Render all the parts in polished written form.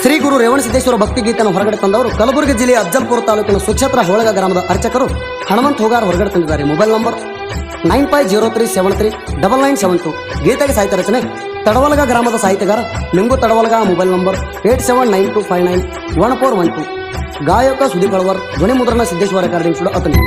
ಶ್ರೀ ಗುರು ರೇವಣಸಿದ್ದೇಶ್ವರ ಭಕ್ತಿ ಗೀತೆಯನ್ನು ಹೊರಗಡೆ ತಂದವರು ಕಲಬುರಗಿ ಜಿಲ್ಲೆಯ ಅಫಜಲ್ಪುರ ತಾಲೂಕಿನ ಸುಕ್ಷೇತ್ರ ಹೋಳಗ ಗ್ರಾಮದ ಅರ್ಚಕರು ಹನುಮಂತ ಹೋಗಾರ್ ಹೊರಗಡೆ ತಂದಿದ್ದಾರೆ. Mobile number 9503739972. ಗೀತೆಗೆ ಸಾಹಿತ್ಯ ರಚನೆ ತಡವಲಗ ಗ್ರಾಮದ ಸಾಹಿತ್ಯಗಾರ ಲಿಂಗು ತಡವಲಗ. Mobile number 8792591412. ಗಾಯಕ ಸುದೀಪ್ ಅಳವರ್. ಧ್ವನಿ ಮುದ್ರಣ ಸಿದ್ದೇಶ್ವರ ರೆಕಾರ್ಡಿಂಗ್ ಸ್ಟುಡಿಯೋ ಅತನಿ.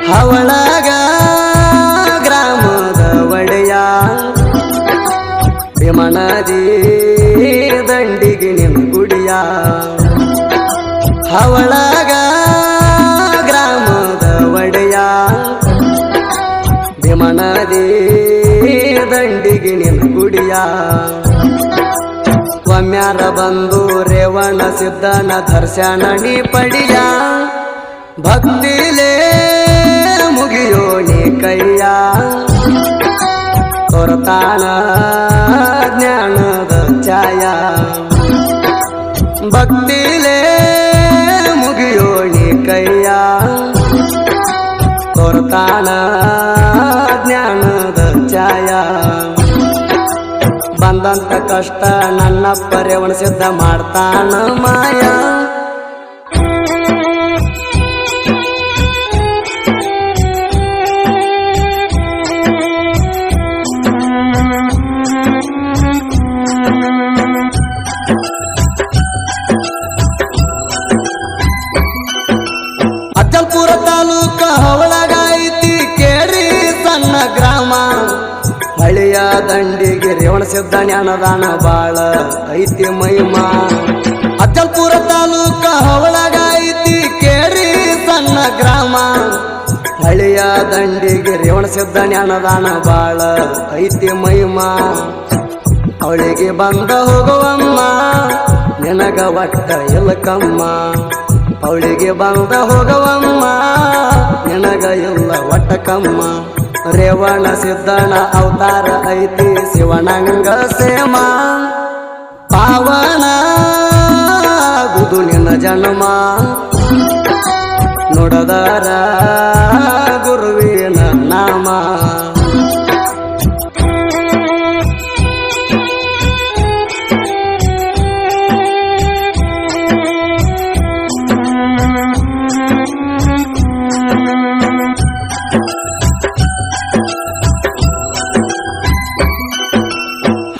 ಹವಳಗ ಗ್ರಾಮದ ಒಡೆಯ ಭೀಮನದಿ ದಂಡಿಗೆ ನಿನ್ನ ಗುಡಿಯ. ಹವಳಗ ಗ್ರಾಮದ ಒಡೆಯ ಭೀಮನದಿ ದಂಡಿಗೆ ನಿನ್ನ ಗುಡಿಯ. ಒಮ್ಮ್ಯಾರ ಬಂದು ರೇವಣ ಸಿದ್ದನ ದರ್ಶನ ನೀ ಪಡಿಯ. ಭಕ್ತಿಲೇ ಮುಗಿಯೋ ನೀ ಕೈಯ. ತೋರತಾನ ಜ್ಞಾನದ ಛಾಯ. ಭಕ್ತಿಲೇ ಮುಗಿಯೋ ನೀ ಕೈಯ. ತೋರತಾನ ಜ್ಞಾನದ ಛಾಯ. ಬಂದಂತ ಕಷ್ಟ ನನ್ನಪ್ಪ ರೇವಣಸಿದ್ದ ಮಾಡ್ತಾನ ಮಾಯ. ಅಫಜಲ್ಪುರ ತಾಲೂಕ ಹವಳಗ ಐತಿ ಕೇರಿ ಸಣ್ಣ ಗ್ರಾಮ. ಹಳಿಯ ದಂಡಿಗೆ ರೇವಣಸಿದ್ದ ಜ್ಞಾನದಾನ ಬಾಳ ಐತಿ ಮಹಿಮಾ. ಅಫಜಲ್ಪುರ ತಾಲೂಕ ಹವಳಗ ಐತಿ ಕೇರಿ ಸಣ್ಣ ಗ್ರಾಮ. ಹಳಿಯ ದಂಡಿಗೆ ರೇವಣಸಿದ್ದ ಜ್ಞಾನದಾನ ಬಾಳ ಐತಿ ಮಹಿಮಾ. ಅವಳಿಗೆ ಬಂದ ಹೋಗುವಮ್ಮ ನಿನಗ ಒಟ್ಟ ಇಲ್ಲಕಮ್ಮ. ಅವಳಿಗೆ ಬಂದ ಹೋಗವಮ್ಮ ನಿನಗ ಇಲ್ಲ ಒಟ್ಟಕಮ್ಮ. ರೇವಣ ಸಿದ್ದನ ಅವತಾರ ಐತಿ ಶಿವನಂಗ ಸೇಮ. ಪಾವನ ಗುದು ನಿನ್ನ ಜನ್ಮ ನೋಡದರ ಗುರುವಿನ ನಾಮ.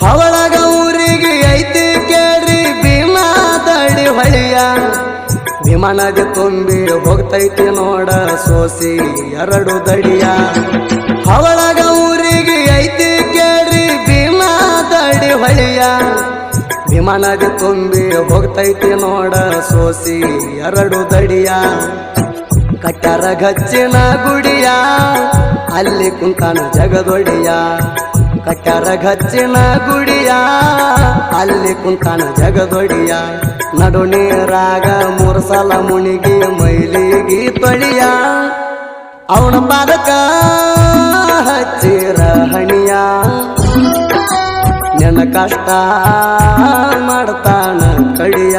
ಹವಳಗ ಊರಿಗೆ ಐತಿ ಕೇಳ್ರಿ ಭೀಮಾದಡಿ ಹೊಳಿಯ. ಭೀಮನದಿ ತುಂಬಿ ಹೋಗ್ತೈತಿ ನೋಡ ಸೋಸಿ ಎರಡು ದಡಿಯ. ಹವಳಗ ಊರಿಗೆ ಐತಿ ಕೇಳ್ರಿ ಭೀಮಾದಡಿ ಹೊಳಿಯ. ಭೀಮನದಿ ತುಂಬಿ ಹೋಗ್ತೈತಿ ನೋಡ ಸೋಸಿ ಎರಡು ದಡಿಯ. ಕಟ್ಟಾರ ಗಚ್ಚಿನ ಗುಡಿಯ ಅಲ್ಲಿ ಕುಂತಾನ ಜಗದೊಡಿಯ. ಕಟ್ಟಾರ ಗಚ್ಚಿನ ಗುಡಿಯ ಅಲ್ಲಿ ಕುಂತಾನ ಜಗದೊಡಿಯ. ನಡು ನೀರಾಗ 3 ಸಲ ಮುಣಿಗಿ ಮೈಲಿಗಿ ತೊಳಿಯ. ಅವನ ಪಾದಕ ಹಚ್ಚಿರ ಹಣಿಯ. ನಿನ್ನ ಕಷ್ಟ ಮಾಡ್ತಾನ ಕಡಿಯ.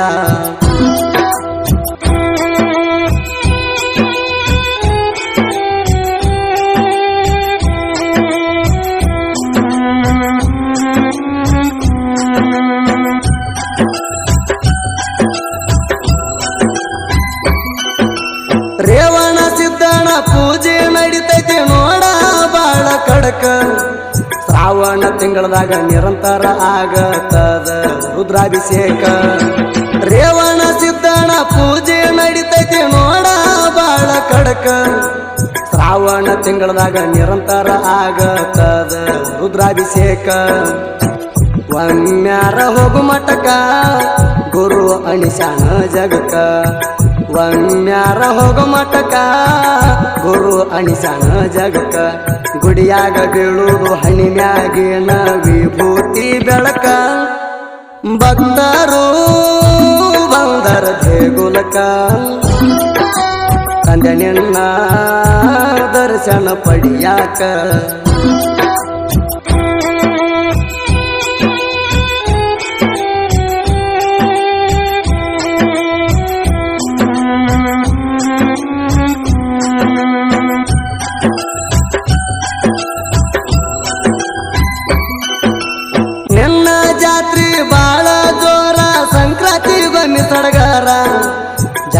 ರೇವಣ ಸಿದ್ದನ ಪೂಜೆ ನಡಿತೈತಿ ನೋಡ ಬಾಳ ಕಡಕ. ಶ್ರಾವಣ ತಿಂಗಳದಾಗ ನಿರಂತರ ಆಗತದ ರುದ್ರಾಭಿಷೇಕ. ರೇವಣ ಸಿದ್ದನ ಪೂಜೆ ನಡಿತೈತಿ ನೋಡ ಬಾಳ ಕಡಕ. ಶ್ರಾವಣ ತಿಂಗಳದಾಗ ನಿರಂತರ ಆಗತದ ರುದ್ರಾಭಿಷೇಕ. ಒಮ್ಮ್ಯಾರ ಹೋಗು ಮಠಕ ಗುರು ಅಣಿಶಾನ ಜಗಕ್ಕ. ಒಮ್ಮ್ಯಾರ ಹೋಗು ಮಠಕ ಗುರು ಅಣಿಶಾನ ಜಗಕ್ಕ. ಗುಡಿಯಾಗ ಬೀಳುವುದು ಹಣಿಮ್ಯಾಗಿನ ವಿಭೂತಿ ಬೆಳಕ. ಭಕ್ತರು ಬಂದರ ದೇಗುಲಕ. ತಂದೆ ನಿನ್ನ ದರ್ಶನ ಪಡಿಯಾಕ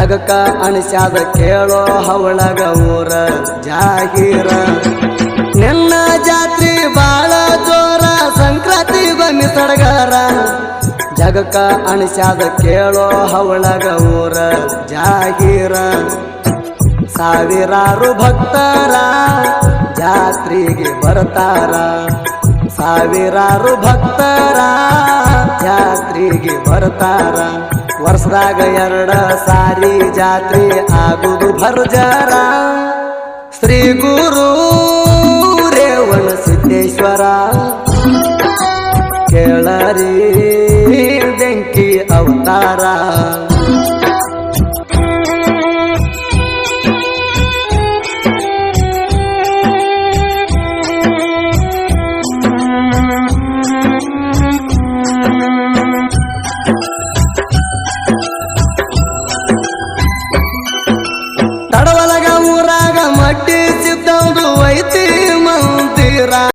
ಜಗಕ್ಕ ಅಣಿಸ್ಯಾದ ಕೇಳೋ ಹವಳಗ ಊರ ಜಾಗೀರ ನಿನ್ನ ಜಾತ್ರಿ ಬಾಳ ಜೋರ ಸಂಕ್ರಾಂತಿ ಬನ್ನಿ ಸಡಗಾರ ಜಗಕ್ಕ ಅಣಿಸ್ಯಾದ ಕೇಳೋ ಹವಳಗ ಊರ ಜಾಗೀರ ಸಾವಿರಾರು ಭಕ್ತರ ಜಾತ್ರೆಗೆ ಬರ್ತಾರ ಸಾವಿರಾರು ಭಕ್ತರ ಜಾತ್ರೆಗೆ ಬರ್ತಾರ ವರ್ಷದಾಗ 2 ಸಾರಿ ಜಾತ್ರೆ ಆಗುದು ಭರ್ಜರ ಶ್ರೀ ಗುರು ರೇವಣ ಸಿದ್ದೇಶ್ವರ ಕೇಳರಿ ಬೆಂಕಿ ಅವತಾರ